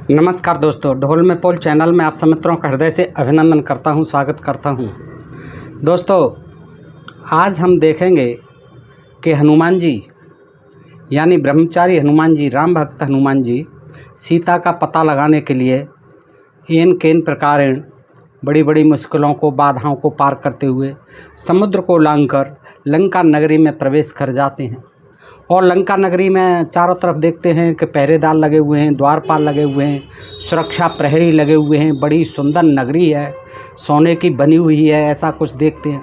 नमस्कार दोस्तों, ढोल में पोल चैनल में आप सब मित्रों का हृदय से अभिनंदन करता हूं, स्वागत करता हूं। दोस्तों, आज हम देखेंगे कि हनुमान जी यानी ब्रह्मचारी हनुमान जी, राम भक्त हनुमान जी सीता का पता लगाने के लिए किन प्रकार बड़ी बड़ी मुश्किलों को, बाधाओं को पार करते हुए समुद्र को लांघकर लंका नगरी में प्रवेश कर जाते हैं। और लंका नगरी में चारों तरफ देखते हैं कि पहरेदार लगे हुए हैं, द्वारपाल लगे हुए हैं, सुरक्षा प्रहरी लगे हुए हैं। बड़ी सुंदर नगरी है, सोने की बनी हुई है, ऐसा कुछ देखते हैं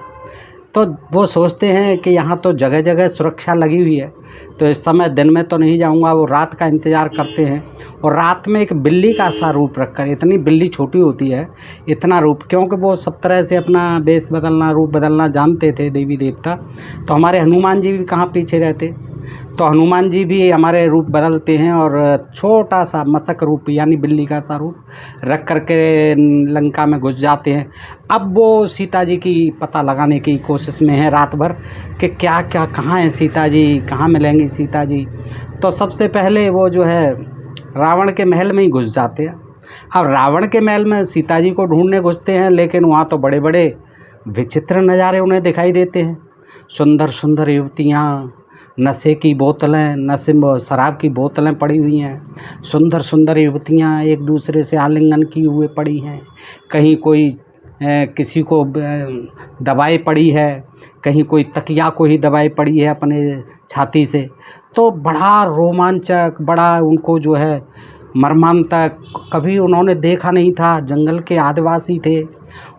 तो वो सोचते हैं कि यहाँ तो जगह जगह सुरक्षा लगी हुई है, तो इस समय दिन में तो नहीं जाऊँगा। वो रात का इंतज़ार करते हैं और रात में एक बिल्ली का सा रूप रखकर, इतनी बिल्ली छोटी होती है, इतना रूप, क्योंकि वो सब तरह से अपना वेश बदलना, रूप बदलना जानते थे देवी देवता। तो हमारे हनुमान जी भी कहाँ पीछे रहते। तो हनुमान जी भी हमारे रूप बदलते हैं और छोटा सा मशक रूप यानी बिल्ली का सा रूप रख करके लंका में घुस जाते हैं। अब वो सीता जी की पता लगाने की कोशिश में है रात भर कि क्या क्या, कहाँ है सीता जी, कहाँ मिलेंगी सीता जी। तो सबसे पहले वो जो है रावण के महल में ही घुस जाते हैं। अब रावण के महल में सीता जी को ढूंढने घुसते हैं, लेकिन वहाँ तो बड़े बड़े विचित्र नज़ारे उन्हें दिखाई देते हैं। सुंदर सुंदर युवतियाँ, नशे की बोतलें, नशे शराब की बोतलें पड़ी हुई हैं। सुंदर सुंदर युवतियाँ एक दूसरे से आलिंगन किए हुए पड़ी हैं। कहीं कोई किसी को दबाई पड़ी है, कहीं कोई तकिया को ही दबाई पड़ी है अपने छाती से। तो बड़ा रोमांचक, बड़ा उनको जो है मर्मांतक, कभी उन्होंने देखा नहीं था। जंगल के आदिवासी थे,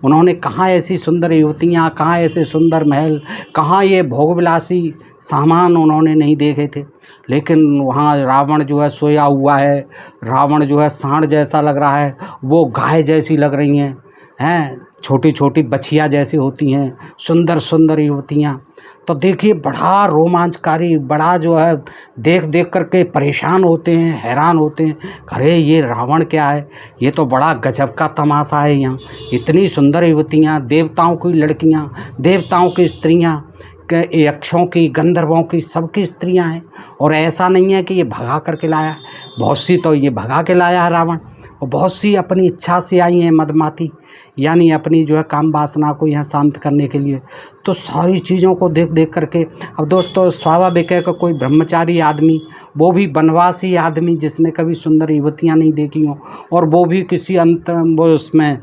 उन्होंने कहाँ ऐसी सुंदर युवतियाँ, कहाँ ऐसे सुंदर महल, कहाँ ये भोगविलासी सामान उन्होंने नहीं देखे थे। लेकिन वहाँ रावण जो है सोया हुआ है, रावण जो है सांड जैसा लग रहा है, वो गाय जैसी लग रही हैं, छोटी छोटी बछिया जैसी होती हैं, सुंदर सुंदर युवतियाँ। तो देखिए बड़ा रोमांचकारी, बड़ा जो है देख देख करके परेशान होते हैं, हैरान होते हैं। अरे ये रावण क्या है, ये तो बड़ा गजब का तमाशा है। यहाँ इतनी सुंदर युवतियाँ, देवताओं की लड़कियाँ, देवताओं की स्त्रियाँ, यक्षों की, गंधर्वों की, सबकी स्त्रियाँ हैं। और ऐसा नहीं है कि ये भगा करके लाया है, बहुत सी तो ये भगा के लाया है रावण, और बहुत सी अपनी इच्छा से आई हैं मदमाती, यानी अपनी जो है काम वासना को यहाँ शांत करने के लिए। तो सारी चीज़ों को देख देख करके, अब दोस्तों स्वाभाविक है कि कोई ब्रह्मचारी आदमी, वो भी वनवासी आदमी जिसने कभी सुंदर युवतियाँ नहीं देखी हों, और वो भी किसी वो उसमें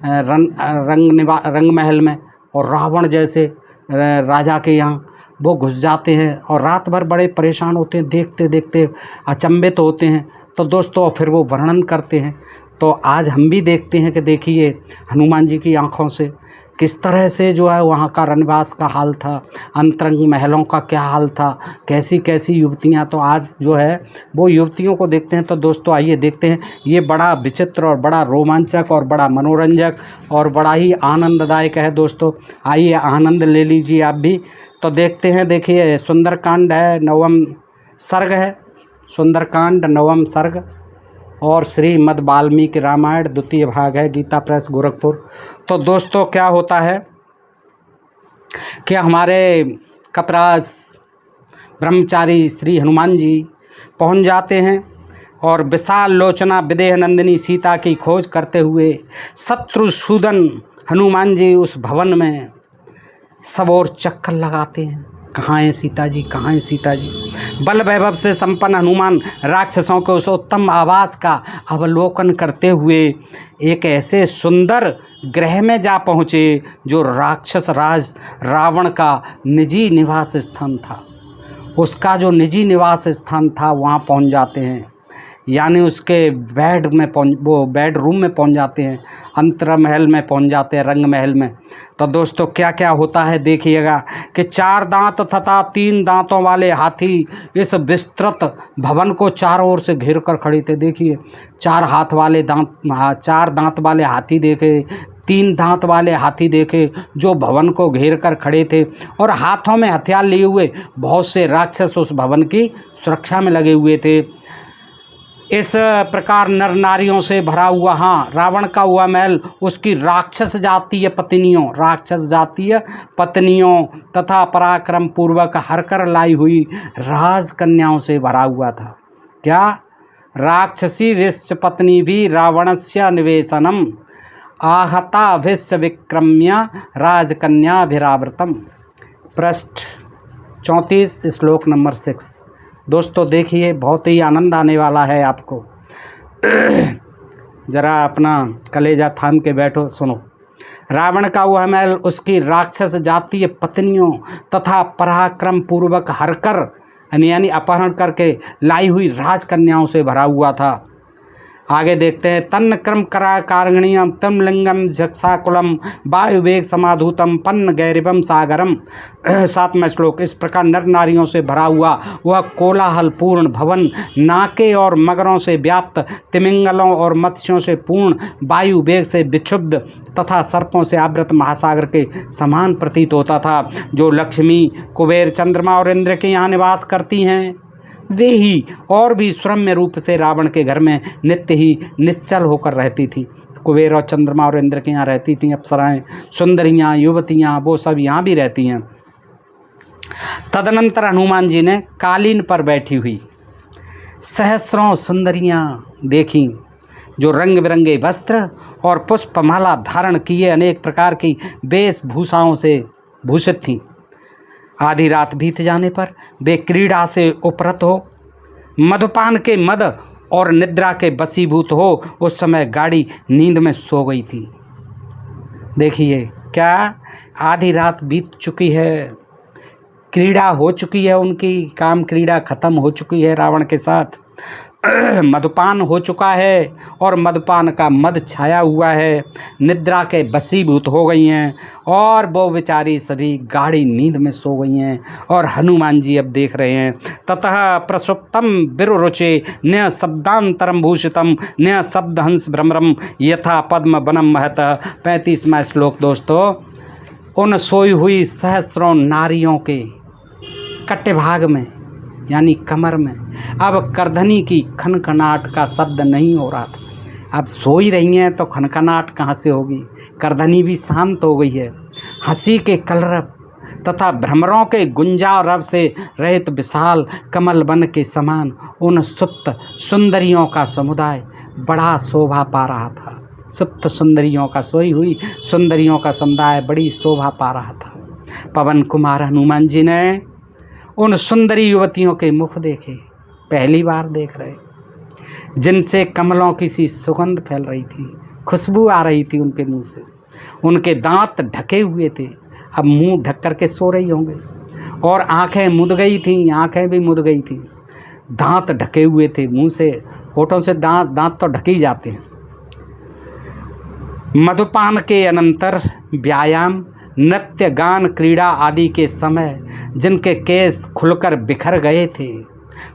रंग महल में, और रावण जैसे राजा के यहाँ वो घुस जाते हैं और रात भर बड़े परेशान होते हैं, देखते देखते अचंभित होते हैं। तो दोस्तों फिर वो वर्णन करते हैं। तो आज हम भी देखते हैं कि देखिए हनुमान जी की आँखों से किस तरह से जो है वहाँ का रनवास का हाल था, अंतरंग महलों का क्या हाल था, कैसी कैसी युवतियाँ। तो आज जो है वो युवतियों को देखते हैं। तो दोस्तों आइए देखते हैं, ये बड़ा विचित्र और बड़ा रोमांचक और बड़ा मनोरंजक और बड़ा ही आनंददायक है। दोस्तों आइए आनंद ले लीजिए आप भी। तो देखते हैं, देखिए सुंदरकांड है, 9वां सर्ग है, सुंदरकांड 9वां सर्ग, और श्रीमद् वाल्मीकि रामायण द्वितीय भाग है, गीता प्रेस गोरखपुर। तो दोस्तों क्या होता है कि हमारे कपराज ब्रह्मचारी श्री हनुमान जी पहुंच जाते हैं और विशाल लोचना विदेह नंदिनी सीता की खोज करते हुए शत्रुसूदन हनुमान जी उस भवन में सब और चक्कर लगाते हैं। कहाँ है सीता जी, कहाँ है सीता जी। बल वैभव से संपन्न हनुमान राक्षसों के उस उत्तम आवास का अवलोकन करते हुए एक ऐसे सुंदर गृह में जा पहुँचे जो राक्षस राज रावण का निजी निवास स्थान था। उसका जो निजी निवास स्थान था वहाँ पहुँच जाते हैं, यानी उसके वो बेडरूम में पहुंच जाते हैं, अंतर महल में पहुंच जाते हैं, रंग महल में। तो दोस्तों क्या क्या होता है देखिएगा कि 4 दांत तथा 3 दांतों वाले हाथी इस विस्तृत भवन को चारों ओर से घेर कर खड़े थे। देखिए 4 दांत वाले हाथी देखे, 3 दांत वाले हाथी देखे जो भवन को घेर कर खड़े थे, और हाथों में हथियार लिए हुए बहुत से राक्षस उस भवन की सुरक्षा में लगे हुए थे। इस प्रकार नर नारियों से भरा हुआ, रावण का हुआ महल उसकी राक्षस जातीय पत्नियों तथा पराक्रम पूर्वक हर कर लाई हुई राजकन्याओं से भरा हुआ था। क्या राक्षसी विश्च पत्नी भी रावणस्य निवेशनम आहता विश्च विक्रम्य राजकन्याभिरावृतम। पृष्ठ 34 श्लोक नंबर 6। दोस्तों देखिए, बहुत ही आनंद आने वाला है आपको। ज़रा अपना कलेजा थाम के बैठो, सुनो। रावण का वह महल उसकी राक्षस जातीय पत्नियों तथा पराक्रम पूर्वक हरकर यानी अपहरण करके लाई हुई राजकन्याओं से भरा हुआ था। आगे देखते हैं। तन्न क्रम करा कारगणीयम तम लिंगम जक्षाकुलम वायुवेग समाधूतम पन्न गैरिवम सागरम। 7वां श्लोक। इस प्रकार नर नारियों से भरा हुआ वह कोलाहलपूर्ण भवन, नाके और मगरों से व्याप्त, तिमिंगलों और मत्स्यों से पूर्ण, वायु वेग से विक्षुब्ध तथा सर्पों से आवृत महासागर के समान प्रतीत होता था। जो लक्ष्मी, कुबेर, चंद्रमा और इंद्र के यहाँ निवास करती हैं, वे ही और भी सुरम्य रूप से रावण के घर में नित्य ही निश्चल होकर रहती थी। कुबेर और चंद्रमा और इंद्र के यहाँ रहती थीं अप्सराएं, सुंदरियाँ, युवतियाँ, वो सब यहाँ भी रहती हैं। तदनंतर हनुमान जी ने कालीन पर बैठी हुई सहस्रों सुंदरियाँ देखीं, जो रंग बिरंगे वस्त्र और पुष्पमाला धारण किए अनेक प्रकार की वेशभूषाओं से भूषित थीं। आधी रात बीत जाने पर वे क्रीड़ा से उपरत हो, मधुपान के मद और निद्रा के वशीभूत हो उस समय गाढ़ी नींद में सो गई थी। देखिए, क्या आधी रात बीत चुकी है, क्रीड़ा हो चुकी है, उनकी काम क्रीड़ा खत्म हो चुकी है रावण के साथ। मधुपान हो चुका है और मधुपान का मद छाया हुआ है, निद्रा के वशीभूत हो गई हैं और वो बेचारी सभी गाढ़ी नींद में सो गई हैं। और हनुमान जी अब देख रहे हैं। ततः प्रसुप्तम विरुरुचे न शब्दांतरम भूषितम न शब्दहंस भ्रमरम यथा पद्म वनम महत। 35वां श्लोक। दोस्तों, उन सोई हुई सहस्रों नारियों के कट्टे भाग में यानी कमर में अब करधनी की खनखनाट का शब्द नहीं हो रहा था। अब सोई रही हैं तो खनखनाट कहाँ से होगी, करधनी भी शांत हो गई है। हंसी के कलरव तथा भ्रमरों के गुंजारव से रहित विशाल कमल वन के समान उन सुप्त सुंदरियों का समुदाय बड़ा शोभा पा रहा था। सुप्त सुंदरियों का, सोई हुई सुंदरियों का समुदाय बड़ी शोभा पा रहा था। पवन कुमार हनुमान जी ने उन सुंदरी युवतियों के मुख देखे, पहली बार देख रहे, जिनसे कमलों की सी सुगंध फैल रही थी, खुशबू आ रही थी उनके मुंह से। उनके दांत ढके हुए थे, अब मुंह ढक करके सो रही होंगे, और आंखें मुद गई थीं, आंखें भी मुद गई थीं, दांत ढके हुए थे मुंह से, होठों से दांत तो ढके ही जाते हैं। मधुपान के अनंतर व्यायाम, नृत्य, गान, क्रीड़ा आदि के समय जिनके केस खुलकर बिखर गए थे,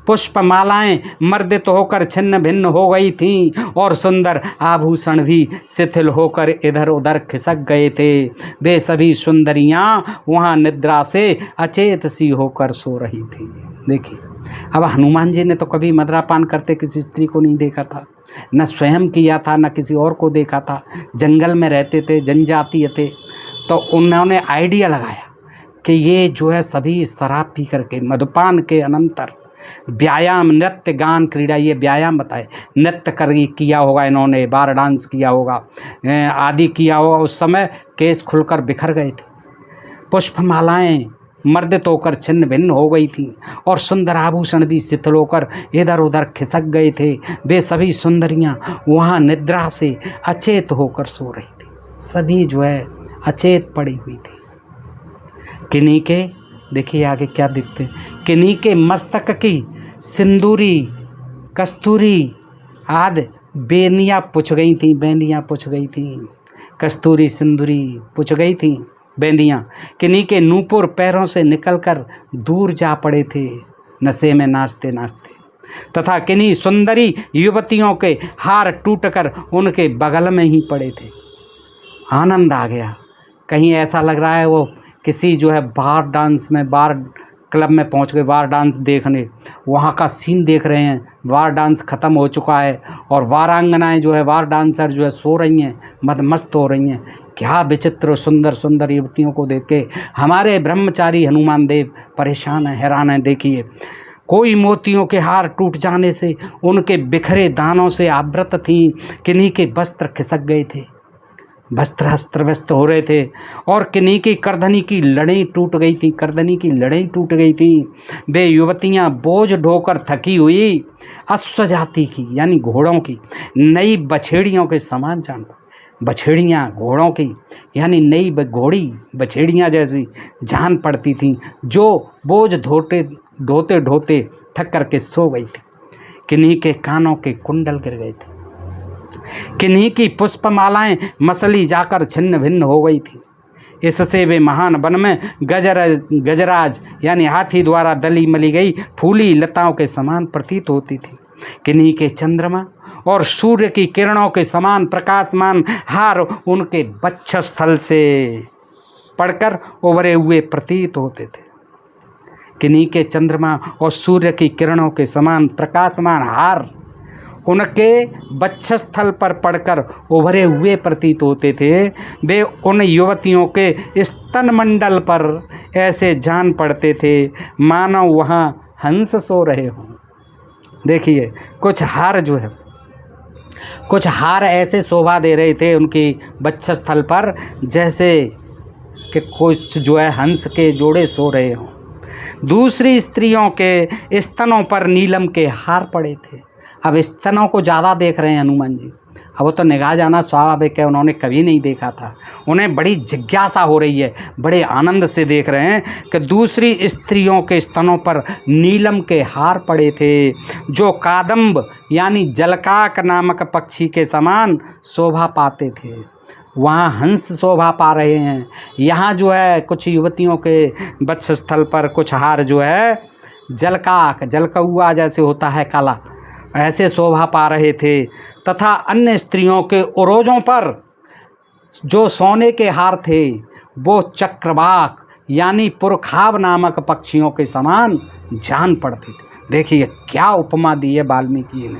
पुष्पमालाएं मर्दित होकर छिन्न भिन्न हो गई थीं और सुंदर आभूषण भी शिथिल होकर इधर उधर खिसक गए थे, वे सभी सुंदरियां वहां निद्रा से अचेत सी होकर सो रही थी। देखिए, अब हनुमान जी ने तो कभी मदिरापान करते किसी स्त्री को नहीं देखा था, न स्वयं किया था, न किसी और को देखा था। जंगल में रहते थे, जनजातीय थे, तो उन्होंने आइडिया लगाया कि ये जो है सभी शराब पी करके मधुपान के अनंतर व्यायाम, नृत्य, गान, क्रीड़ा, ये व्यायाम बताए, नृत्य कर किया होगा इन्होंने, बार डांस किया होगा, आदि किया होगा। उस समय केस खुलकर बिखर गए थे, पुष्पमालाएं मर्दित होकर छिन्न भिन्न हो गई थी और सुंदर आभूषण भी शिथिल होकर इधर उधर खिसक गए थे। वे सभी सुंदरियां वहाँ निद्रा से अचेत होकर सो रही थी, सभी जो है अचेत पड़ी हुई थी। किन्हीं के, देखिए आगे क्या दिखते, किन्हीं के मस्तक की सिंदूरी, कस्तूरी आदि बेनियाँ पुछ गई थी, बेंदियाँ पुछ गई थी, कस्तूरी सिंदूरी पुछ गई थी बेंदियाँ। किन्हीं के नूपुर पैरों से निकलकर दूर जा पड़े थे नशे में नाचते नाचते, तथा किन्हीं सुंदरी युवतियों के हार टूटकर उनके बगल में ही पड़े थे। आनंद आ गया, कहीं ऐसा लग रहा है वो किसी जो है बार डांस में, बार क्लब में पहुंच गए, बार डांस देखने, वहाँ का सीन देख रहे हैं। बार डांस ख़त्म हो चुका है और वारांगनाएं जो है, बार डांसर जो है सो रही हैं, मदमस्त हो रही हैं। क्या विचित्र सुंदर सुंदर युवतियों को देख के हमारे ब्रह्मचारी हनुमान देव परेशान हैं, हैरान हैं। देखिए, कोई मोतियों के हार टूट जाने से उनके बिखरे दानों से आवृत थीं, किन्हीं के वस्त्र खिसक गए थे, वस्त्र अस्त्र व्यस्त हो रहे थे, और किन्हीं की करधनी की लड़ें टूट गई थी, करधनी की लड़ें टूट गई थी। वे युवतियां बोझ ढोकर थकी हुई अश्व जाति की यानी घोड़ों की नई बछेड़ियों के समान जान, बछेड़ियाँ घोड़ों की यानी नई घोड़ी बछेड़ियाँ जैसी जान पड़ती थीं, जो बोझ ढोते ढोते थक करके सो गई थी। किन्हीं के कानों के कुंडल गिर गए थे, किन्हीं की पुष्पमालाएं मसली जाकर छिन्न भिन्न हो गई थी। इससे वे महान वन में गजराज यानी हाथी द्वारा दली मली गई फूली लताओं के समान प्रतीत होती थी। किन्हीं के चंद्रमा और सूर्य की किरणों के समान प्रकाशमान हार उनके वक्षस्थल से पड़कर उभरे हुए प्रतीत होते थे। किन्हीं के चंद्रमा और सूर्य की किरणों के समान प्रकाशमान हार उनके वक्षस्थल पर पड़कर उभरे हुए प्रतीत होते थे। वे उन युवतियों के स्तन मंडल पर ऐसे जान पड़ते थे मानो वहाँ हंस सो रहे हों। देखिए कुछ हार जो है, कुछ हार ऐसे शोभा दे रहे थे उनकी वक्षस्थल पर जैसे कि कुछ जो है हंस के जोड़े सो रहे हों। दूसरी स्त्रियों के स्तनों पर नीलम के हार पड़े थे। अब स्तनों को ज़्यादा देख रहे हैं हनुमान जी। अब वो तो निगाह जाना स्वाभाविक है, उन्होंने कभी नहीं देखा था, उन्हें बड़ी जिज्ञासा हो रही है, बड़े आनंद से देख रहे हैं कि दूसरी स्त्रियों के स्तनों पर नीलम के हार पड़े थे, जो कादम्ब यानी जलकाक नामक पक्षी के समान शोभा पाते थे। वहाँ हंस शोभा पा रहे हैं, यहाँ जो है कुछ युवतियों के वक्षस्थल पर कुछ हार जो है जलकाक जलकौआ जैसे होता है काला, ऐसे शोभा पा रहे थे। तथा अन्य स्त्रियों के उरोजों पर जो सोने के हार थे वो चक्रवाक यानी पुरखाब नामक पक्षियों के समान जान पड़ते थे। देखिए क्या उपमा दी है वाल्मीकि जी ने।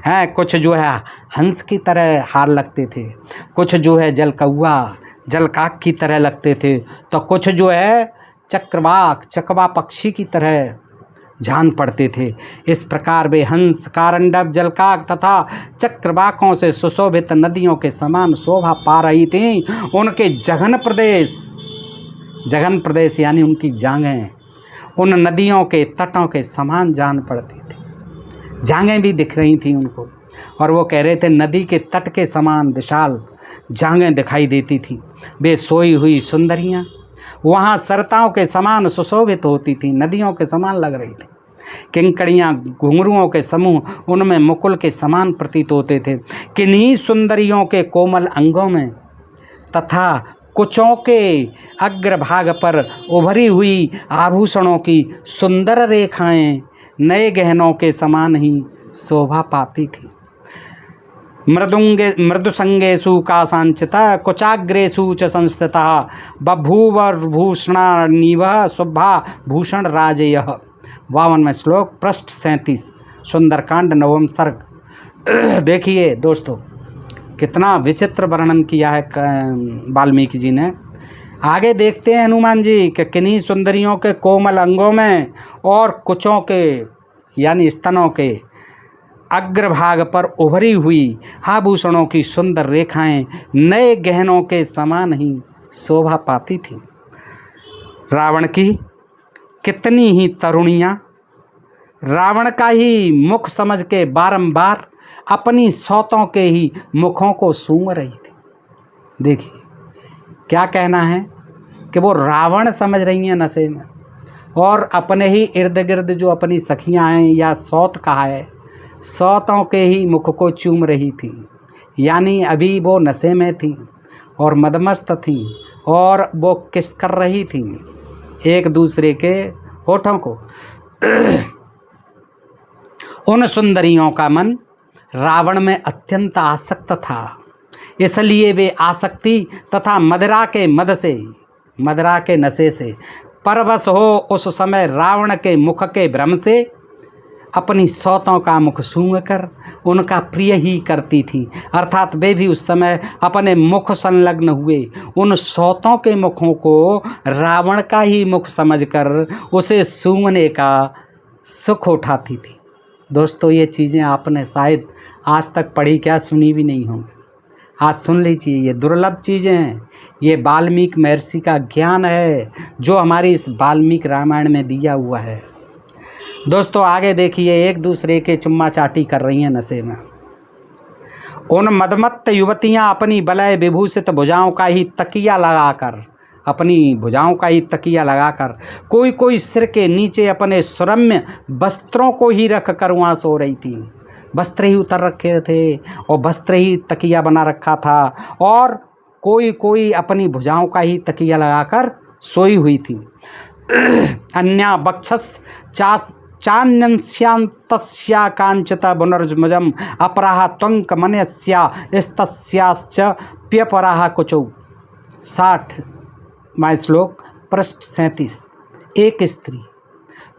हैं कुछ जो है हंस की तरह हार लगते थे, कुछ जो है जलकौआ जलकाक की तरह लगते थे, तो कुछ जो है चक्रवाक चकवा पक्षी की तरह जान पड़ते थे। इस प्रकार वे हंस कारंडव जलकाक तथा चक्रवाकों से सुशोभित नदियों के समान शोभा पा रही थीं। उनके जघन प्रदेश यानी उनकी जांघें उन नदियों के तटों के समान जान पड़ती थी। जांघें भी दिख रही थीं उनको, और वो कह रहे थे नदी के तट के समान विशाल जांघें दिखाई देती थीं। वे सोई हुई सुंदरियाँ वहाँ सरताओं के समान सुशोभित होती थी, नदियों के समान लग रही थी। किंकड़ियाँ घुंघरुओं के समूह उनमें मुकुल के समान प्रतीत होते थे। किन्हीं सुंदरियों के कोमल अंगों में तथा कुचों के अग्रभाग पर उभरी हुई आभूषणों की सुंदर रेखाएं नए गहनों के समान ही शोभा पाती थी। मृदुसंगेषु कासांचिता कुचाग्रेषु च संस्थिता बभूवभूषणानीव शुभा भूषण राजयः। 52वां श्लोक पृष्ठ 37 सुंदरकांड 9वां सर्ग। देखिए दोस्तों कितना विचित्र वर्णन किया है वाल्मीकि जी ने। आगे देखते हैं हनुमान जी कि किन्हीं सुंदरियों के कोमल अंगों में और कुचों के यानी स्तनों के अग्रभाग पर उभरी हुई आभूषणों की सुंदर रेखाएं नए गहनों के समान ही शोभा पाती थीं। रावण की कितनी ही तरुणियाँ रावण का ही मुख समझ के बारंबार अपनी सौतों के ही मुखों को सूंघ रही थी। देखिए क्या कहना है कि वो रावण समझ रही हैं नशे में, और अपने ही इर्द गिर्द जो अपनी सखियाँ हैं या सौत कहा है, सौतों के ही मुख को चूम रही थी। यानी अभी वो नशे में थी और मदमस्त थी, और वो किस कर रही थी एक दूसरे के होठों को। उन सुंदरियों का मन रावण में अत्यंत आसक्त था, इसलिए वे आसक्ति तथा मदिरा के नशे से परवश हो उस समय रावण के मुख के भ्रम से अपनी सौतों का मुख सूंघकर उनका प्रिय ही करती थी। अर्थात वे भी उस समय अपने मुख संलग्न हुए उन सौतों के मुखों को रावण का ही मुख समझकर उसे सूंघने का सुख उठाती थी। दोस्तों ये चीज़ें आपने शायद आज तक पढ़ी क्या सुनी भी नहीं होंगी। आज सुन लीजिए, ये दुर्लभ चीज़ें हैं। ये वाल्मीकि महर्षि का ज्ञान है जो हमारी इस वाल्मीकि रामायण में दिया हुआ है। दोस्तों आगे देखिए, एक दूसरे के चुम्मा चाटी कर रही हैं नशे में। उन मदमत्त युवतियाँ अपनी बलय विभूषित भुजाओं का ही तकिया लगाकर, अपनी भुजाओं का ही तकिया लगाकर, कोई कोई सिर के नीचे अपने सुरम्य वस्त्रों को ही रख कर वहाँ सो रही थी। वस्त्र ही उतर रखे थे और वस्त्र ही तकिया बना रखा था, और कोई कोई अपनी भुजाओं का ही तकिया लगाकर सोई हुई थी। अन्या बक्षस चान्यस्यांतस्या कांचता पुनर्जुमजम अपराह त्वंक मनस्या स्तस्याश्च प्यपराह कुचौ। 60वां श्लोक पृष्ठ 37। एक स्त्री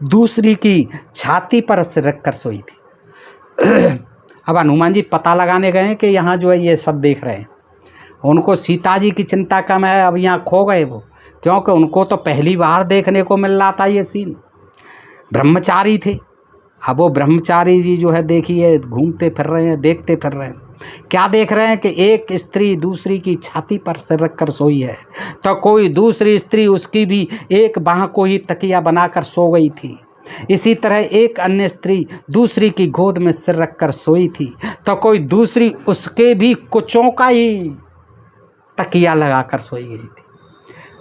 दूसरी की छाती पर सिर रखकर सोई थी। अब हनुमान जी पता लगाने गए कि यहाँ जो है ये सब देख रहे हैं। उनको सीता जी की चिंता कम है, अब यहाँ खो गए वो, क्योंकि उनको तो पहली बार देखने को मिल रहा था ये सीन। ब्रह्मचारी थे, अब वो ब्रह्मचारी जी जो है देखिए घूमते फिर रहे हैं, देखते फिर रहे हैं। क्या देख रहे हैं कि एक स्त्री दूसरी की छाती पर सिर रखकर सोई है, तो कोई दूसरी स्त्री उसकी भी एक बाह को ही तकिया बनाकर सो गई थी। इसी तरह एक अन्य स्त्री दूसरी की गोद में सिर रखकर सोई थी, तो कोई दूसरी उसके भी कुचों का ही तकिया लगाकर सोई गई थी।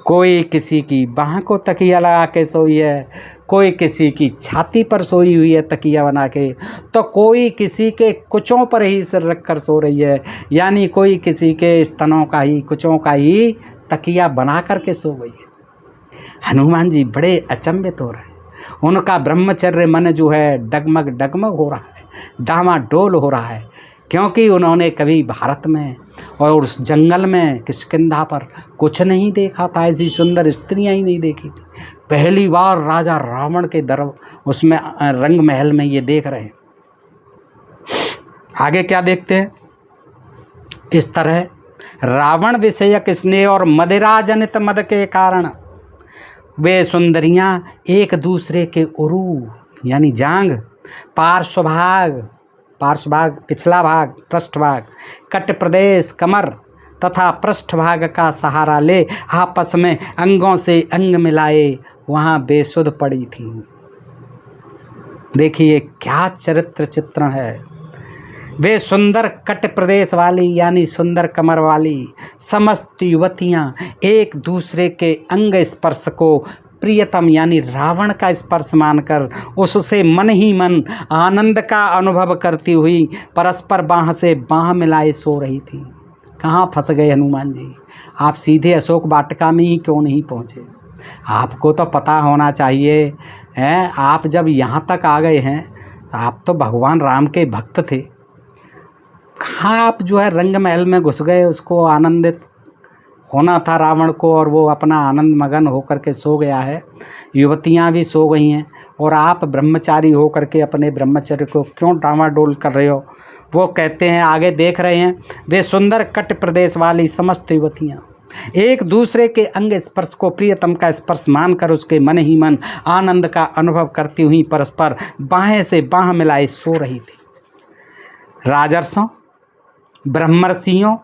कोई किसी की बाह को तकिया लगा के सोई है, कोई किसी की छाती पर सोई हुई है तकिया बना के, तो कोई किसी के कुचों पर ही सिर रखकर सो रही है, यानी कोई किसी के स्तनों का ही, कुचों का ही तकिया बना करके सो गई है। हनुमान जी बड़े अचंभित हो रहे हैं। उनका ब्रह्मचर्य मन जो है डगमग डगमग हो रहा है, डामाडोल हो रहा है, क्योंकि उन्होंने कभी भारत में और उस जंगल में किष्किंधा पर कुछ नहीं देखा था, ऐसी सुंदर स्त्रियां ही नहीं देखी थी। पहली बार राजा रावण के उसमें रंग महल में ये देख रहे हैं। आगे क्या देखते हैं, इस तरह रावण विषयक स्नेह और मदिरा जनित मद के कारण वे सुंदरियां एक दूसरे के उरू यानी जांग, पार्श्वभाग पिछला भाग, पृष्ठभाग, कट प्रदेश कमर तथा पृष्ठभाग का सहारा ले आपस में अंगों से अंग मिलाए वहाँ बेसुध पड़ी थी। देखिए क्या चरित्र चित्रण है। वे सुंदर कट प्रदेश वाली यानी सुंदर कमर वाली समस्त युवतियाँ एक दूसरे के अंग स्पर्श को प्रियतम यानी रावण का स्पर्श मानकर उससे मन ही मन आनंद का अनुभव करती हुई परस्पर बाह से बाह मिलाए सो रही थी। कहाँ फंस गए हनुमान जी, आप सीधे अशोक वाटिका में ही क्यों नहीं पहुँचे? आपको तो पता होना चाहिए हैं, आप जब यहाँ तक आ गए हैं, आप तो भगवान राम के भक्त थे, कहाँ आप जो है रंग महल में घुस गए? उसको आनंदित होना था रावण को, और वो अपना आनंद मगन होकर के सो गया है। युवतियाँ भी सो गई हैं और आप ब्रह्मचारी हो करके अपने ब्रह्मचर्य को क्यों डामाडोल कर रहे हो? वो कहते हैं, आगे देख रहे हैं, वे सुंदर कट प्रदेश वाली समस्त युवतियाँ एक दूसरे के अंग स्पर्श को प्रियतम का स्पर्श मानकर उसके मन ही मन आनंद का अनुभव करती हुई परस्पर बाहें से बाह मिलाए सो रही थी। राजर्षों, ब्रह्मर्षियों,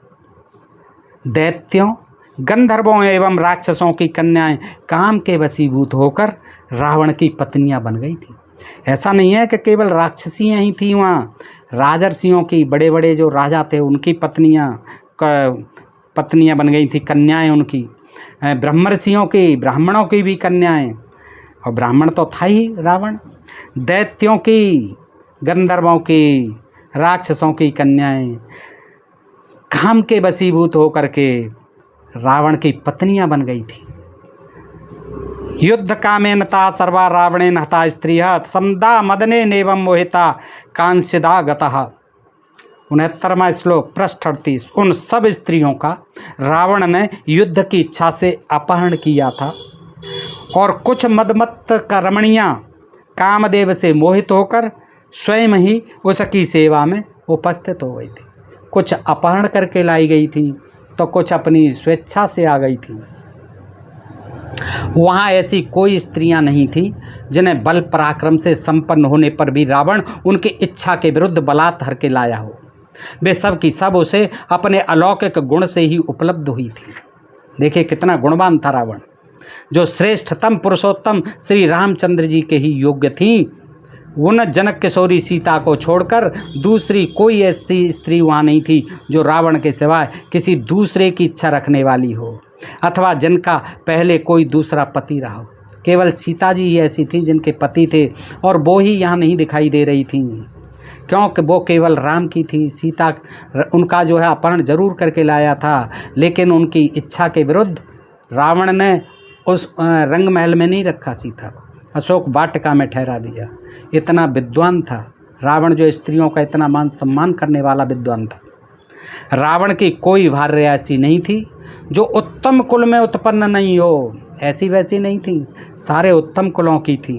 दैत्यों, गंधर्वों एवं राक्षसों की कन्याएं काम के वशीभूत होकर रावण की पत्नियां बन गई थी। ऐसा नहीं है कि केवल राक्षसियां ही थी, वहाँ राजर्षियों की, बड़े बड़े जो राजा थे उनकी पत्नियां बन गई थी, कन्याएं उनकी, ब्रह्मर्षियों की, ब्राह्मणों की भी कन्याएं, और ब्राह्मण तो था ही रावण, दैत्यों की, गंधर्वों की, राक्षसों की कन्याएं काम के वशीभूत होकर के रावण की पत्नियां बन गई थी। युद्ध कामेनता सर्वा रावणेन हता स्त्रियः समदा मदने नेवं मोहिता कांस्यदा गतः। 69वां श्लोक पृष्ठ 38। उन सब स्त्रियों का रावण ने युद्ध की इच्छा से अपहरण किया था, और कुछ मदमत्त रमणियाँ कामदेव से मोहित होकर स्वयं ही उसकी सेवा में उपस्थित हो गई थी। कुछ अपहरण करके लाई गई थी, तो कुछ अपनी स्वेच्छा से आ गई थी। वहाँ ऐसी कोई स्त्रियां नहीं थीं जिन्हें बल पराक्रम से संपन्न होने पर भी रावण उनकी इच्छा के विरुद्ध बलात्कार के लाया हो। वे सब की सब उसे अपने अलौकिक गुण से ही उपलब्ध हुई थी। देखिए कितना गुणवान था रावण, जो श्रेष्ठतम पुरुषोत्तम श्री रामचंद्र जी के ही योग्य थी। उन जनक किशोरी सीता को छोड़कर दूसरी कोई ऐसी स्त्री वहाँ नहीं थी जो रावण के सिवाय किसी दूसरे की इच्छा रखने वाली हो अथवा जिनका पहले कोई दूसरा पति रहा हो। केवल सीता जी ही ऐसी थी जिनके पति थे और वो ही यहाँ नहीं दिखाई दे रही थी, क्योंकि वो केवल राम की थी। सीता उनका जो है अपहरण जरूर करके लाया था, लेकिन उनकी इच्छा के विरुद्ध रावण ने उस रंग महल में नहीं रखा, सीता को अशोक वाटिका में ठहरा दिया। इतना विद्वान था रावण, जो स्त्रियों का इतना मान सम्मान करने वाला विद्वान था। रावण की कोई भार्या ऐसी नहीं थी जो उत्तम कुल में उत्पन्न नहीं हो, ऐसी वैसी नहीं थी, सारे उत्तम कुलों की थी।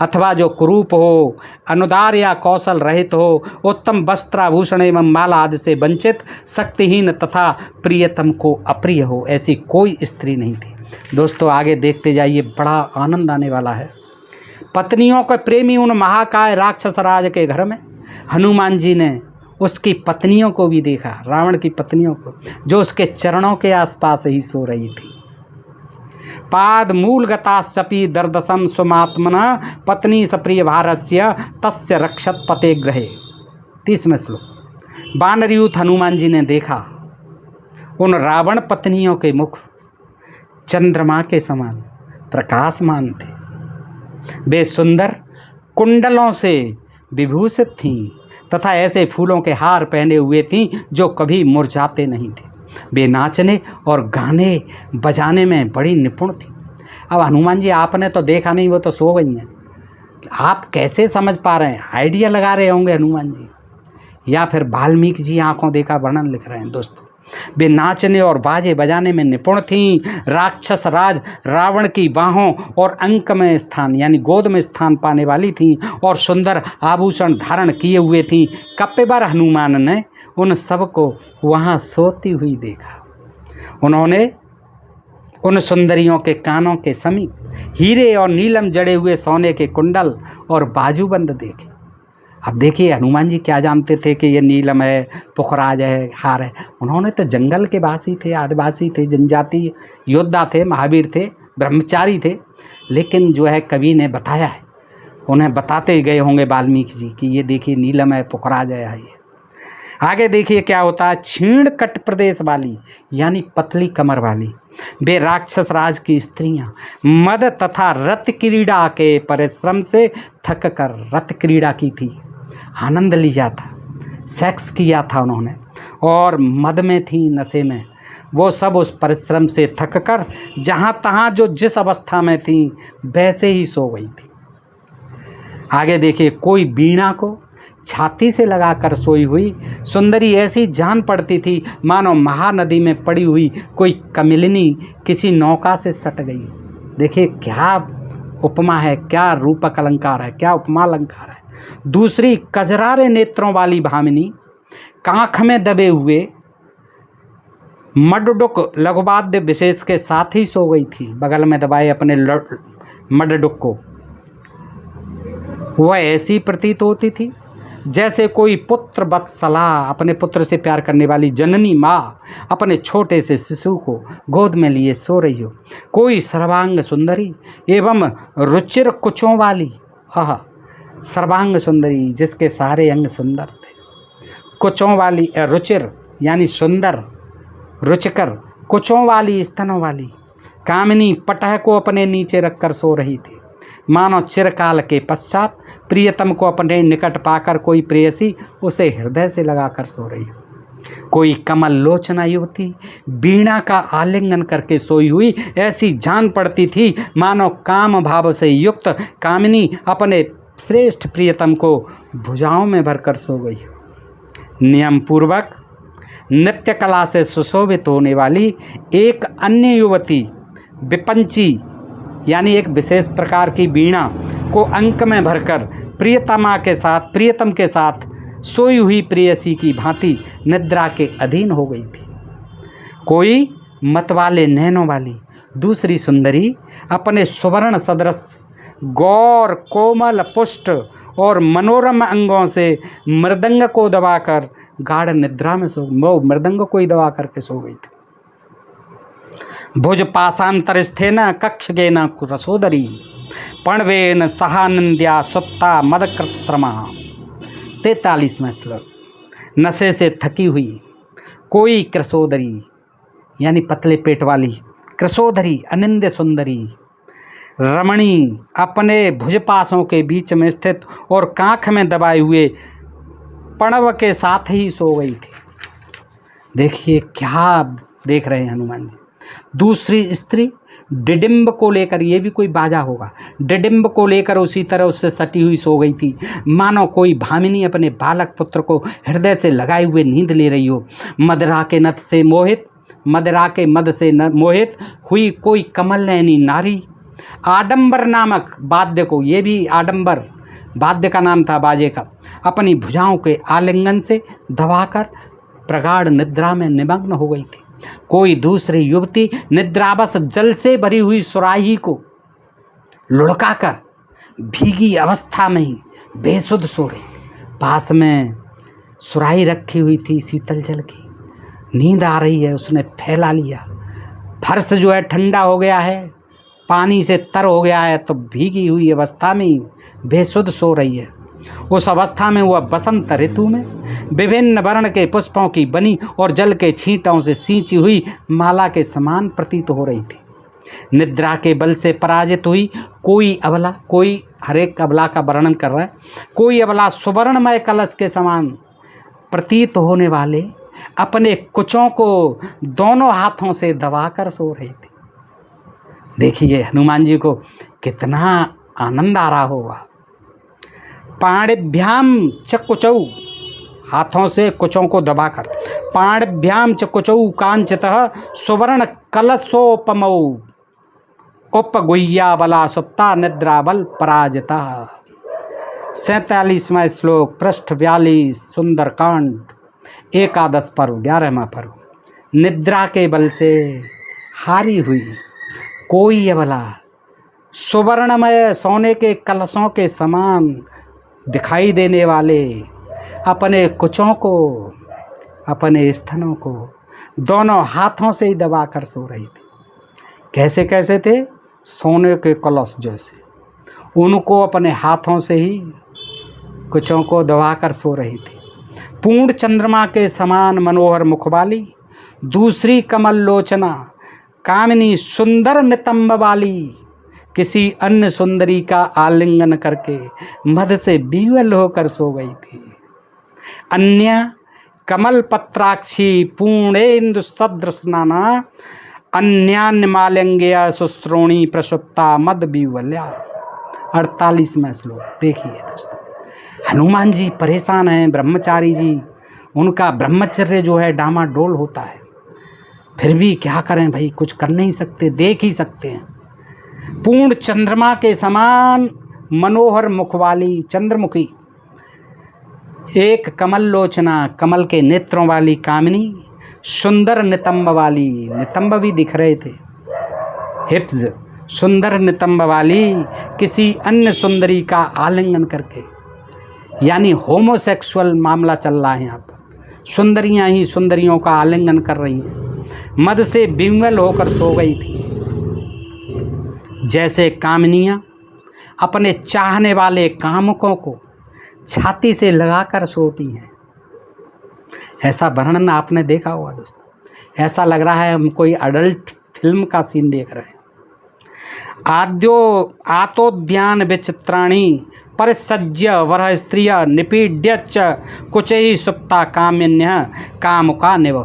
अथवा जो कुरूप हो, अनुदार या कौशल रहित हो, उत्तम वस्त्राभूषण एवं माला आदि से वंचित, शक्तिहीन तथा प्रियतम को अप्रिय हो, ऐसी कोई स्त्री नहीं थी। दोस्तों आगे देखते जाइए, बड़ा आनंद आने वाला है। पत्नियों के प्रेमी उन महाकाय राक्षस राज के घर में हनुमान जी ने उसकी पत्नियों को भी देखा, रावण की पत्नियों को, जो उसके चरणों के आसपास ही सो रही थी। पाद मूल गताश्चपि दर्दसम सुमात्मना पत्नी सप्रिय भारस्य तस्य रक्षत पते ग्रहे। 30वें श्लोक। वानरयूथ हनुमान जी ने देखा उन रावण पत्नियों के मुख चंद्रमा के समान प्रकाशमान थे। वे सुंदर कुंडलों से विभूषित थीं तथा ऐसे फूलों के हार पहने हुए थीं जो कभी मुरझाते नहीं थे। वे नाचने और गाने बजाने में बड़ी निपुण थी। अब हनुमान जी आपने तो देखा नहीं, वो तो सो गई हैं, आप कैसे समझ पा रहे हैं? आइडिया लगा रहे होंगे हनुमान जी, या फिर वाल्मीकि जी आंखों देखा वर्णन लिख रहे हैं। दोस्तों वे नाचने और बाजे बजाने में निपुण थीं। राक्षस राज रावण की बाहों और अंक में स्थान यानी गोद में स्थान पाने वाली थीं और सुंदर आभूषण धारण किए हुए थीं। कपिवर हनुमान ने उन सबको वहाँ सोती हुई देखा। उन्होंने उन सुंदरियों के कानों के समीप हीरे और नीलम जड़े हुए सोने के कुंडल और बाजूबंद देखे। अब देखिए हनुमान जी क्या जानते थे कि ये नीलम है, पुखराज है, हार है। उन्होंने तो जंगल के वासी थे, आदिवासी थे, जनजाति योद्धा थे, महावीर थे, ब्रह्मचारी थे, लेकिन जो है कवि ने बताया है, उन्हें बताते गए होंगे वाल्मीकि जी कि ये देखिए नीलम है, पुखराज है। ये आगे देखिए क्या होता है। क्षीण कट प्रदेश वाली यानी पतली कमर वाली वे राक्षस राज की स्त्रियां मद तथा रत क्रीड़ा के परिश्रम से थक कर रत क्रीड़ा की थी, आनंद लिया था, सेक्स किया था उन्होंने और मद में थी, नशे में। वो सब उस परिश्रम से थक कर जहाँ तहाँ जो जिस अवस्था में थी वैसे ही सो गई थी। आगे देखिए, कोई वीणा को छाती से लगाकर सोई हुई सुंदरी ऐसी जान पड़ती थी मानो महानदी में पड़ी हुई कोई कमिलिनी किसी नौका से सट गई हो। देखिए क्या उपमा है, क्या रूपक अलंकार है, क्या उपमा अलंकार है। दूसरी कजरारे नेत्रों वाली भामिनी कांख में दबे हुए मडडुक लघुवाद्य विशेष के साथ ही सो गई थी, बगल में दबाए अपने मडडुक को। वह ऐसी प्रतीत होती थी जैसे कोई पुत्र वत्सला अपने पुत्र से प्यार करने वाली जननी माँ अपने छोटे से शिशु को गोद में लिए सो रही हो। कोई सर्वांग सुंदरी एवं रुचिर कुचों वाली, सर्वांग सुंदरी जिसके सारे अंग सुंदर थे, कुचों वाली रुचिर यानी सुंदर, रुचिकर, कुचों वाली स्तनों वाली कामिनी पटह को अपने नीचे रखकर सो रही थी, मानो चिरकाल के पश्चात प्रियतम को अपने निकट पाकर कोई प्रेयसी उसे हृदय से लगाकर सो रही हो। कोई कमल लोचना युवती वीणा का आलिंगन करके सोई हुई ऐसी जान पड़ती थी मानो काम भाव से युक्त कामिनी अपने श्रेष्ठ प्रियतम को भुजाओं में भरकर सो गई हो। नियम पूर्वक नृत्य कला से सुशोभित होने वाली एक अन्य युवती विपंची यानी एक विशेष प्रकार की वीणा को अंक में भरकर प्रियतम के साथ सोई हुई प्रेयसी की भांति निद्रा के अधीन हो गई थी। कोई मतवाले नैनों वाली दूसरी सुंदरी अपने सुवर्ण सदृश गौर कोमल पुष्ट और मनोरम अंगों से मृदंग को दबाकर गाढ़ निद्रा में वो मृदंग को ही दबा करके सो गई थी। भुज पाशांतर स्थे न कक्ष गे न रसोदरी पणवेन सहानंद्या सुप्ता मदकृत्रमा। 43वां श्लोक। नशे से थकी हुई कोई कृशोदरी यानी पतले पेट वाली कृशोदरी अनिंद्य सुंदरी रमणी अपने भुजपासों के बीच में स्थित और कांख में दबाए हुए पणव के साथ ही सो गई थी। देखिए क्या देख रहे हैं हनुमान जी। दूसरी स्त्री डिडिम्ब को लेकर, ये भी कोई बाजा होगा, डिडिम्ब को लेकर उसी तरह उससे सटी हुई सो गई थी, मानो कोई भामिनी अपने बालक पुत्र को हृदय से लगाए हुए नींद ले रही हो। मदिरा के नथ से मोहित, मदिरा के मद से मोहित हुई कोई कमल नयनी नारी आडंबर नामक वाद्य को, ये भी आडंबर वाद्य का नाम था बाजे का, अपनी भुजाओं के आलिंगन से दबाकर प्रगाढ़ निद्रा में निमग्न हो गई थी। कोई दूसरी युवती निद्रावश जल से भरी हुई सुराही को लुढ़काकर भीगी अवस्था में ही बेसुध सो रही। पास में सुराही रखी हुई थी शीतल जल की, नींद आ रही है, उसने फैला लिया। फर्श जो है ठंडा हो गया है, पानी से तर हो गया है, तो भीगी हुई अवस्था में ही बेसुध सो रही है। उस अवस्था में वह बसंत ऋतु में विभिन्न वर्ण के पुष्पों की बनी और जल के छींटों से सींची हुई माला के समान प्रतीत हो रही थी। निद्रा के बल से पराजित हुई कोई अबला, कोई हर एक अबला का वर्णन कर रहा है, कोई अबला सुवर्णमय कलश के समान प्रतीत होने वाले अपने कुचों को दोनों हाथों से दबाकर सो रही थी। देखिए हनुमान जी को कितना आनंद आ रहा होगा। पाणिभ्याम च कुचौ, हाथों से कुचों को दबाकर, पाणिभ्याम च कुचौ कांचितः सुवर्ण कलशोपमौ उपगुह्या बला सुप्ता निद्रा बल पराजिता। 47वां श्लोक, पृष्ठ 42, सुंदरकांड, एकादश पर्व, 11वां पर्व। निद्रा के बल से हारी हुई कोई अबला सुवर्णमय सोने के कलशों के समान दिखाई देने वाले अपने कुचों को, अपने स्तनों को दोनों हाथों से ही दबाकर सो रही थी। कैसे कैसे थे? सोने के कलश जैसे, उनको अपने हाथों से ही कुचों को दबाकर सो रही थी। पूर्ण चंद्रमा के समान मनोहर मुख वाली दूसरी कमल लोचना कामिनी सुंदर नितंब वाली किसी अन्य सुंदरी का आलिंगन करके मद से विवल होकर सो गई थी। अन्य कमल पत्राक्षी पूर्णेन्दु सदृशनाना अन्यान्य मालिंगया सुस्त्रोणी प्रसुप्ता मद विवल्या। 48वां श्लोक। देखिए दोस्तों, हनुमान जी परेशान हैं, ब्रह्मचारी जी, उनका ब्रह्मचर्य जो है डामाडोल होता है, फिर भी क्या करें भाई, कुछ कर नहीं सकते, देख ही सकते हैं। पूर्ण चंद्रमा के समान मनोहर मुख वाली चंद्रमुखी, एक कमल लोचना, कमल के नेत्रों वाली कामिनी, सुंदर नितंब वाली, नितंब भी दिख रहे थे, हिप्स, सुंदर नितंब वाली किसी अन्य सुंदरी का आलिंगन करके, यानी होमोसेक्सुअल मामला चल रहा है यहाँ पर। सुंदरियाँ ही सुंदरियों का आलिंगन कर रही हैं। मद से विवल होकर सो गई थी। जैसे कामनियाँ अपने चाहने वाले कामुकों को छाती से लगाकर सोती हैं, ऐसा वर्णन आपने देखा होगा दोस्तों। ऐसा लग रहा है हम कोई अडल्ट फिल्म का सीन देख रहे हैं। आतोद्यान विचित्राणी परिसज्य वरह स्त्रिय निपीड्यच कुचैः सुप्ता कामिन्य कामुका निव।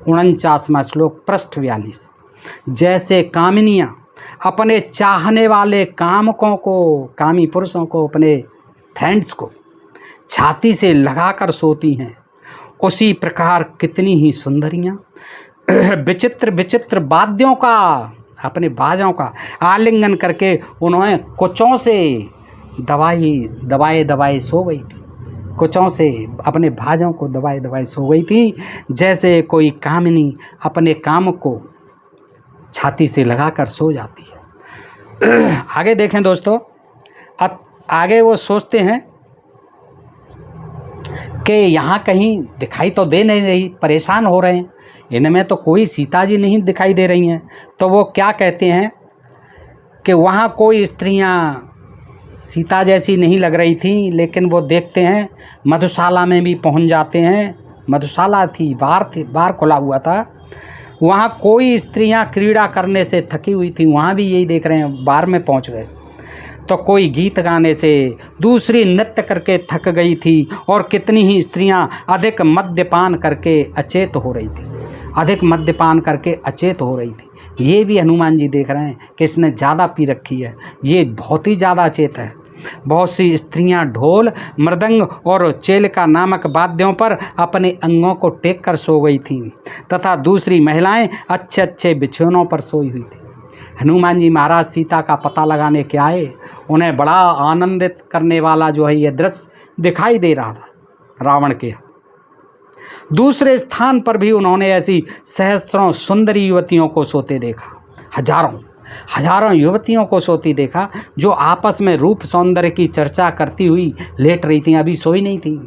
49वां श्लोक, पृष्ठ 42। जैसे कामिनियाँ अपने चाहने वाले कामुकों को, कामी पुरुषों को, अपने फ्रेंड्स को छाती से लगाकर सोती हैं, उसी प्रकार कितनी ही सुंदरियाँ विचित्र विचित्र वाद्यों का, अपने बाजों का आलिंगन करके उन्होंने कुचों से दबाए सो गई थी। कुचों से अपने भाजों को दबाए सो गई थी। जैसे कोई कामिनी अपने काम को छाती से लगाकर सो जाती है। आगे देखें दोस्तों, अब आगे वो सोचते हैं कि यहाँ कहीं दिखाई तो दे नहीं रही, परेशान हो रहे हैं, इनमें तो कोई सीता जी नहीं दिखाई दे रही हैं। तो वो क्या कहते हैं कि वहाँ कोई स्त्रियाँ सीता जैसी नहीं लग रही थी, लेकिन वो देखते हैं मधुशाला में भी पहुँच जाते हैं। मधुशाला थी, बार खुला हुआ था, वहाँ कोई स्त्रियाँ क्रीड़ा करने से थकी हुई थी, वहाँ भी यही देख रहे हैं, बार में पहुँच गए। तो कोई गीत गाने से, दूसरी नृत्य करके थक गई थी, और कितनी ही स्त्रियां अधिक मद्यपान करके अचेत हो रही थी, अधिक मद्यपान करके अचेत हो रही थी। ये भी हनुमान जी देख रहे हैं कि इसने ज़्यादा पी रखी है, ये बहुत ही ज़्यादा अचेत है। बहुत सी स्त्रियां ढोल, मृदंग और चेलका नामक वाद्यों पर अपने अंगों को टेक कर सो गई थीं, तथा दूसरी महिलाएं अच्छे अच्छे बिछौनों पर सोई हुई थीं। हनुमान जी महाराज सीता का पता लगाने के आए, उन्हें बड़ा आनंदित करने वाला जो है ये दृश्य दिखाई दे रहा था रावण के। दूसरे स्थान पर भी उन्होंने ऐसी सहस्त्रों सुंदरी युवतियों को सोते देखा, हजारों युवतियों को सोती देखा, जो आपस में रूप सौंदर्य की चर्चा करती हुई लेट रही थीं, अभी सोई नहीं थीं,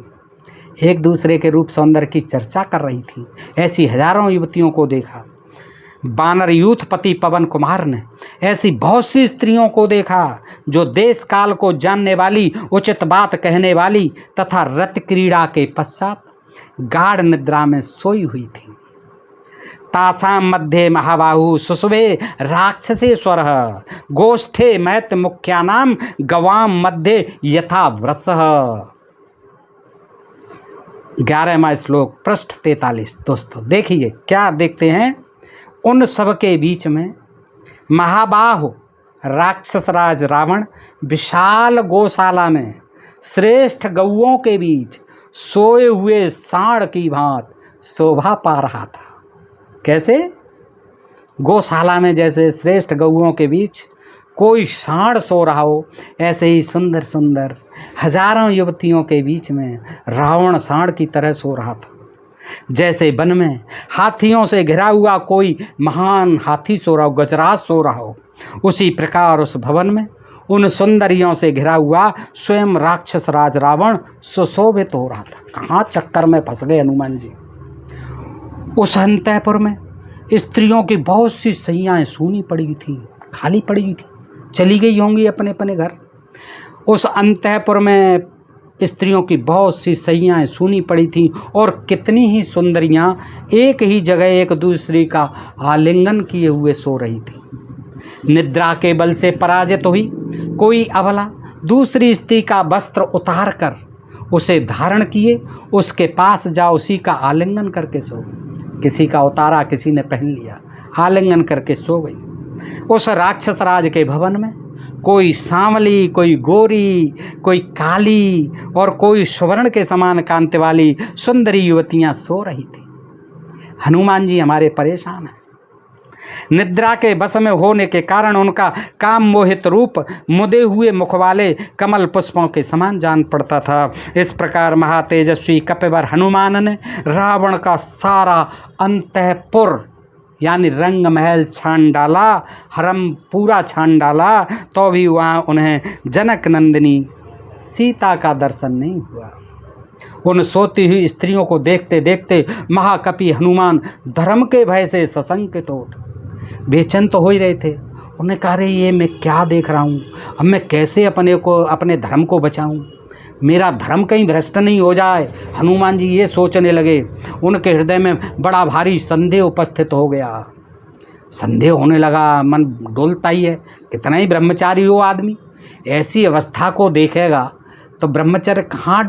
एक दूसरे के रूप सौंदर्य की चर्चा कर रही थीं। ऐसी हजारों युवतियों को देखा। बानर यूथपति पवन कुमार ने ऐसी बहुत सी स्त्रियों को देखा, जो देश काल को जानने वाली, उचित बात कहने वाली तथा रत क्रीड़ा के पश्चात गाढ़ निद्रा में सोई हुई थी। तासाम मध्ये महाबाहु सुशुभे राक्षसेश्वर गोष्ठे मैत मुख्यानाम गवाम मध्ये यथा वृषः। 11वां श्लोक, पृष्ठ 43। दोस्तों देखिए क्या देखते हैं, उन सब के बीच में महाबाहु राक्षसराज रावण विशाल गौशाला में श्रेष्ठ गौओं के बीच सोए हुए सांड की भांत शोभा पा रहा था। कैसे? गौशाला में जैसे श्रेष्ठ गौओं के बीच कोई सांड सो रहा हो, ऐसे ही सुंदर सुंदर हजारों युवतियों के बीच में रावण सांड की तरह सो रहा था। जैसे वन में हाथियों से घिरा हुआ कोई महान हाथी सो रहा हो, गजराज सो रहा हो, उसी प्रकार उस भवन में उन सुंदरियों से घिरा हुआ स्वयं राक्षस राज रावण सुशोभित हो रहा था। कहाँ चक्कर में फंस गए हनुमान जी। उस अंतःपुर में स्त्रियों की बहुत सी सैयाएं सूनी पड़ी हुई थी, खाली पड़ी हुई थी, चली गई होंगी अपने अपने घर। उस अंतःपुर में स्त्रियों की बहुत सी सैयाएं सूनी पड़ी थीं, और कितनी ही सुंदरियां एक ही जगह एक दूसरी का आलिंगन किए हुए सो रही थीं। निद्रा के बल से पराजित हुई कोई अबला दूसरी स्त्री का वस्त्र उतार कर उसे धारण किए उसके पास जा उसी का आलिंगन करके सो गई। किसी का उतारा किसी ने पहन लिया, आलिंगन करके सो गई। उस राक्षस राज के भवन में कोई सांवली, कोई गोरी, कोई काली और कोई सुवर्ण के समान कांति वाली सुंदरी युवतियां सो रही थी। हनुमान जी हमारे परेशान हैं। निद्रा के बस में होने के कारण उनका काम मोहित रूप मुदे हुए मुख वाले कमल पुष्पों के समान जान पड़ता था। इस प्रकार महातेजस्वी कपिवर हनुमान ने रावण का सारा अंतःपुर यानी रंग महल छान डाला, हरम पूरा छान डाला, तो भी वहाँ उन्हें जनक नंदिनी सीता का दर्शन नहीं हुआ। उन सोती हुई स्त्रियों को देखते देखते महाकपि हनुमान धर्म के भय से सशंकित उठ बेचैन तो हो ही रहे थे। उन्हें कहा, रहे ये मैं क्या देख रहा हूँ, अब मैं कैसे अपने धर्म को बचाऊँ, मेरा धर्म कहीं भ्रष्ट नहीं हो जाए। हनुमान जी ये सोचने लगे। उनके हृदय में बड़ा भारी संदेह उपस्थित हो गया। संदेह होने लगा, मन डोलता ही है। कितना ही ब्रह्मचारी हो आदमी, ऐसी अवस्था को देखेगा तो ब्रह्मचर्य कहाँ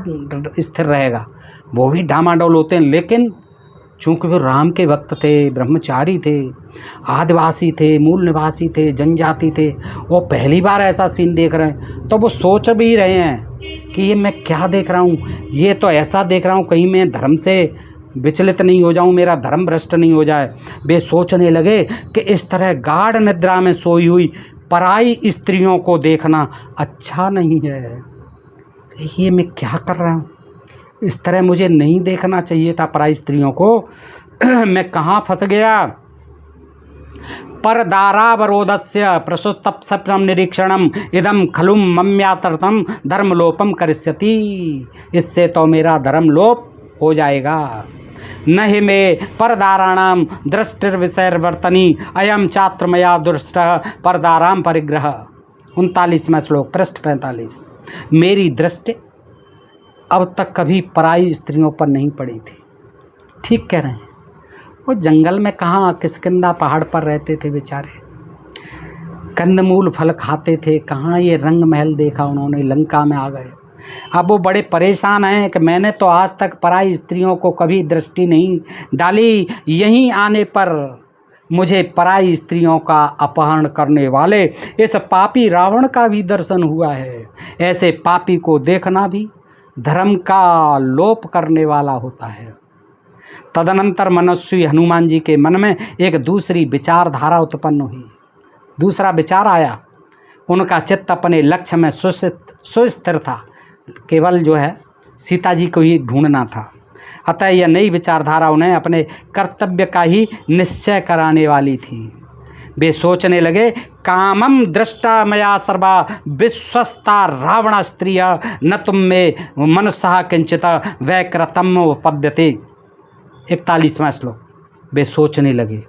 स्थिर रहेगा, वो भी डामाडोल होते हैं। लेकिन चूँकि वो राम के भक्त थे, ब्रह्मचारी थे, आदिवासी थे, मूल निवासी थे, जनजाति थे, वो पहली बार ऐसा सीन देख रहे हैं, तो वो सोच भी रहे हैं कि ये मैं क्या देख रहा हूँ, ये तो ऐसा देख रहा हूँ कहीं मैं धर्म से विचलित नहीं हो जाऊँ, मेरा धर्म भ्रष्ट नहीं हो जाए। वे सोचने लगे कि इस तरह गाढ़ निद्रा में सोई हुई पराई स्त्रियों को देखना अच्छा नहीं है। ये मैं क्या कर रहा हूँ, इस तरह मुझे नहीं देखना चाहिए था पराई स्त्रियों को। मैं कहाँ फंस गया। परदारावरोधस्य प्रसुप्तप्सप्रम निरीक्षणम इदम खलुम मम्यातर्थम धर्मलोपम करिष्यति। इससे तो मेरा धर्मलोप हो जाएगा। न हि मे परदाराणाम दृष्टिर्विषयवर्तनी अयम चात्रमया दुष्ट परदाराम परिग्रह। 39वां श्लोक, पृष्ठ 45। मेरी दृष्टि अब तक कभी पराई स्त्रियों पर नहीं पड़ी थी। ठीक कह रहे हैं। वो जंगल में कहाँ किष्किंधा पहाड़ पर रहते थे बेचारे, कंदमूल फल खाते थे, कहाँ ये रंग महल देखा उन्होंने, लंका में आ गए। अब वो बड़े परेशान हैं कि मैंने तो आज तक पराई स्त्रियों को कभी दृष्टि नहीं डाली, यहीं आने पर मुझे पराई स्त्रियों का अपहरण करने वाले इस पापी रावण का भी दर्शन हुआ है। ऐसे पापी को देखना भी धर्म का लोप करने वाला होता है। तदनंतर मनस्वी हनुमान जी के मन में एक दूसरी विचारधारा उत्पन्न हुई। दूसरा विचार आया। उनका चित्त अपने लक्ष्य में सुस्थिर था, केवल जो है सीता जी को ही ढूंढना था। अतः यह नई विचारधारा उन्हें अपने कर्तव्य का ही निश्चय कराने वाली थी। वे सोचने लगे, कामम दृष्टा मया सर्वा विश्वस्ता रावण स्त्रिय न तुम में मनसः किंचित वैकृतम पद्यते। 41वां श्लोक। वे सोचने लगे,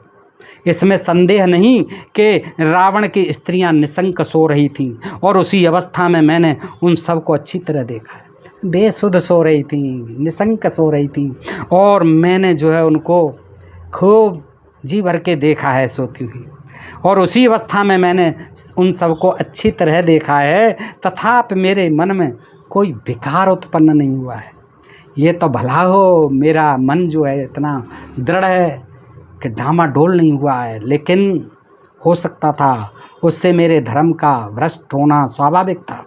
इसमें संदेह नहीं कि रावण की स्त्रियां निशंक सो रही थीं और उसी अवस्था में मैंने उन सबको अच्छी तरह देखा है। बेसुध सो रही थी, निशंक सो रही थी और मैंने जो है उनको खूब जी भर के देखा है सोती हुई, और उसी अवस्था में मैंने उन सबको अच्छी तरह देखा है, तथापि मेरे मन में कोई विकार उत्पन्न नहीं हुआ है। ये तो भला हो मेरा मन जो है इतना दृढ़ है कि डामाडोल नहीं हुआ है, लेकिन हो सकता था उससे मेरे धर्म का भ्रष्ट होना स्वाभाविक था।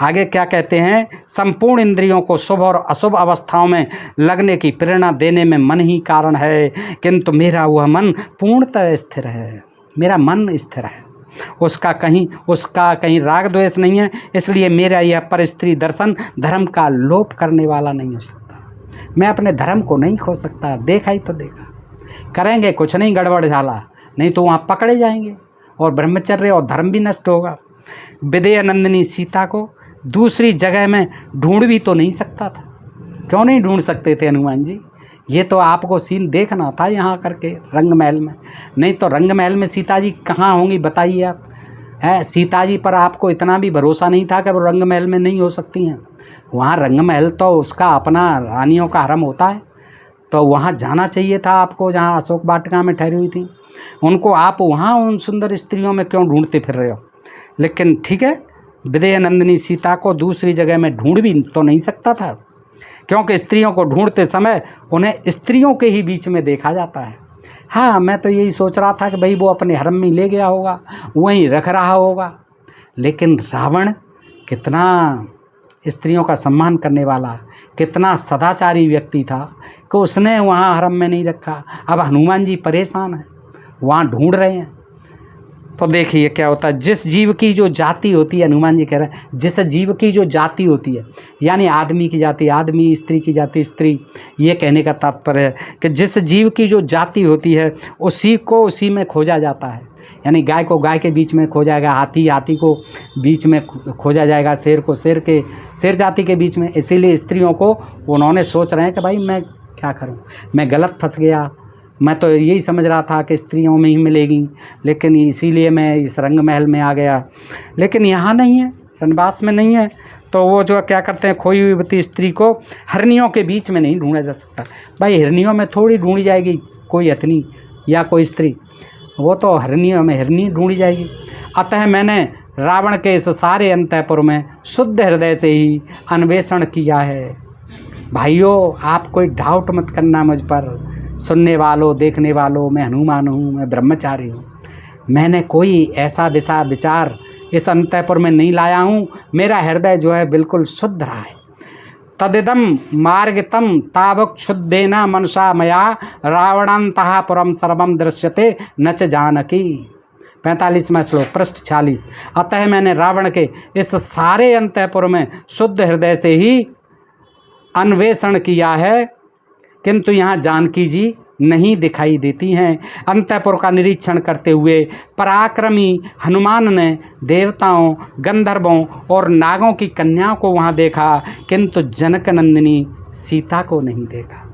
आगे क्या कहते हैं, संपूर्ण इंद्रियों को शुभ और अशुभ अवस्थाओं में लगने की प्रेरणा देने में मन ही कारण है, किंतु मेरा वह मन पूर्णतः स्थिर है। मेरा मन स्थिर है, उसका कहीं राग द्वेष नहीं है, इसलिए मेरा यह परस्त्री दर्शन धर्म का लोप करने वाला नहीं हो सकता। मैं अपने धर्म को नहीं खो सकता। देखा ही तो देखा, करेंगे कुछ नहीं गड़बड़ झाला, नहीं तो वहाँ पकड़े जाएंगे और ब्रह्मचर्य और धर्म भी नष्ट होगा। विदेह नंदिनी सीता को दूसरी जगह में ढूंढ भी तो नहीं सकता था। क्यों नहीं ढूंढ सकते थे हनुमान जी? ये तो आपको सीन देखना था यहाँ करके रंग महल में, नहीं तो रंग महल में सीता जी कहाँ होंगी बताइए आप। है सीता जी पर आपको इतना भी भरोसा नहीं था कि वो रंग महल में नहीं हो सकती हैं। वहाँ रंग महल तो उसका अपना रानियों का हरम होता है, तो वहाँ जाना चाहिए था आपको, जहाँ अशोक वाटिका में ठहरी हुई थी। उनको आप वहाँ उन सुंदर स्त्रियों में क्यों ढूंढते फिर रहे हो? लेकिन ठीक है, विदेह नंदिनी सीता को दूसरी जगह में ढूंढ भी तो नहीं सकता था, क्योंकि स्त्रियों को ढूंढते समय उन्हें स्त्रियों के ही बीच में देखा जाता है। हाँ, मैं तो यही सोच रहा था कि भाई वो अपने हरम में ले गया होगा, वहीं रख रहा होगा। लेकिन रावण कितना स्त्रियों का सम्मान करने वाला, कितना सदाचारी व्यक्ति था कि उसने वहाँ हरम में नहीं रखा। अब हनुमान जी परेशान हैं, वहाँ ढूंढ रहे हैं। तो देखिए क्या होता है, जिस जीव की जो जाति होती है, हनुमान जी कह रहे हैं जिस जीव की जो जाति होती है, यानी आदमी की जाति आदमी, स्त्री की जाति स्त्री, ये कहने का तात्पर्य है कि जिस जीव की जो जाति होती है उसी को उसी में खोजा जाता है। यानी गाय को गाय के बीच में खोजा जाएगा, हाथी को बीच में खोजा जाएगा, शेर को शेर जाति के बीच में। इसीलिए स्त्रियों को उन्होंने सोच रहे हैं कि भाई मैं क्या करूं, मैं गलत फंस गया, मैं तो यही समझ रहा था कि स्त्रियों में ही मिलेगी, लेकिन इसीलिए मैं इस रंग महल में आ गया। लेकिन यहाँ नहीं है, रनवास में नहीं है। तो वो जो क्या करते हैं, खोई हुई युवती स्त्री को हिरनियों के बीच में नहीं ढूंढा जा सकता। भाई हिरनियों में थोड़ी ढूंढी जाएगी कोई हथनी या कोई स्त्री, वो तो हिरनियों में हिरनी ढूंढी जाएगी। अतः मैंने रावण के इस सारे अंतःपुर में शुद्ध हृदय से ही अन्वेषण किया है। भाइयों, आप कोई डाउट मत करना मुझ पर, सुनने वालों देखने वालों, मैं हनुमान हूँ, मैं ब्रह्मचारी हूँ। मैंने कोई ऐसा विचार इस अंतःपुर में नहीं लाया हूँ। मेरा हृदय जो है बिल्कुल शुद्ध रहा है। तदिदम मार्गितम तावक शुद्धेना मनसा मया रावणान्तः पुरम सर्वम दृश्यते न च जानकी। 45वां श्लोक, पृष्ठ 46। अतः मैंने रावण के इस सारे अंतःपुर में शुद्ध हृदय से ही अन्वेषण किया है, किंतु यहाँ जानकी जी नहीं दिखाई देती हैं। अंतःपुर का निरीक्षण करते हुए पराक्रमी हनुमान ने देवताओं, गंधर्वों और नागों की कन्याओं को वहाँ देखा, किंतु जनक नंदिनी सीता को नहीं देखा।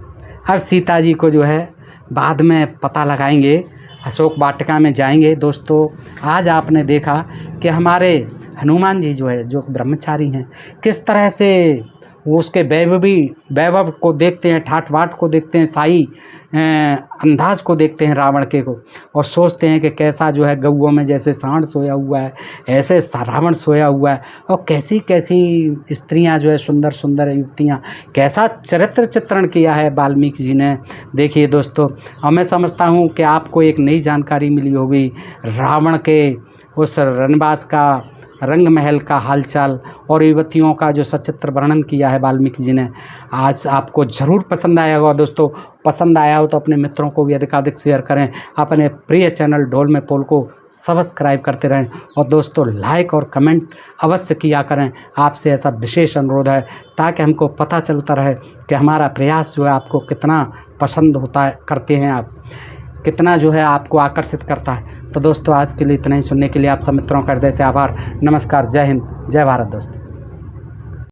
अब सीता जी को जो है बाद में पता लगाएंगे, अशोक वाटिका में जाएंगे। दोस्तों, आज आपने देखा कि हमारे हनुमान जी जो है, जो ब्रह्मचारी हैं, किस तरह से वो उसके वैभव को देखते हैं, ठाट बाट को देखते हैं, शाही अंदाज को देखते हैं रावण के को, और सोचते हैं कि कैसा जो है गौओं में जैसे सांड सोया हुआ है, ऐसे रावण सोया हुआ है, और कैसी कैसी स्त्रियां जो है, सुंदर सुंदर युवतियां, कैसा चरित्र चित्रण किया है वाल्मीकि जी ने। देखिए दोस्तों, और मैं समझता हूँ कि आपको एक नई जानकारी मिली होगी रावण के उस रनवास का, रंग महल का हालचाल और युवतियों का जो सचित्र वर्णन किया है वाल्मीकि जी ने। आज आपको ज़रूर पसंद आया होगा। दोस्तों, पसंद आया हो तो अपने मित्रों को भी अधिकाधिक शेयर करें, अपने प्रिय चैनल ढोल में पोल को सब्सक्राइब करते रहें, और दोस्तों लाइक और कमेंट अवश्य किया करें। आपसे ऐसा विशेष अनुरोध है ताकि हमको पता चलता रहे कि हमारा प्रयास जो है आपको कितना पसंद होता है, करते हैं आप, कितना जो है आपको आकर्षित करता है। तो दोस्तों, आज के लिए इतना ही। सुनने के लिए आप सब मित्रों का हृदय से आभार। नमस्कार, जय हिंद, जय भारत दोस्तों।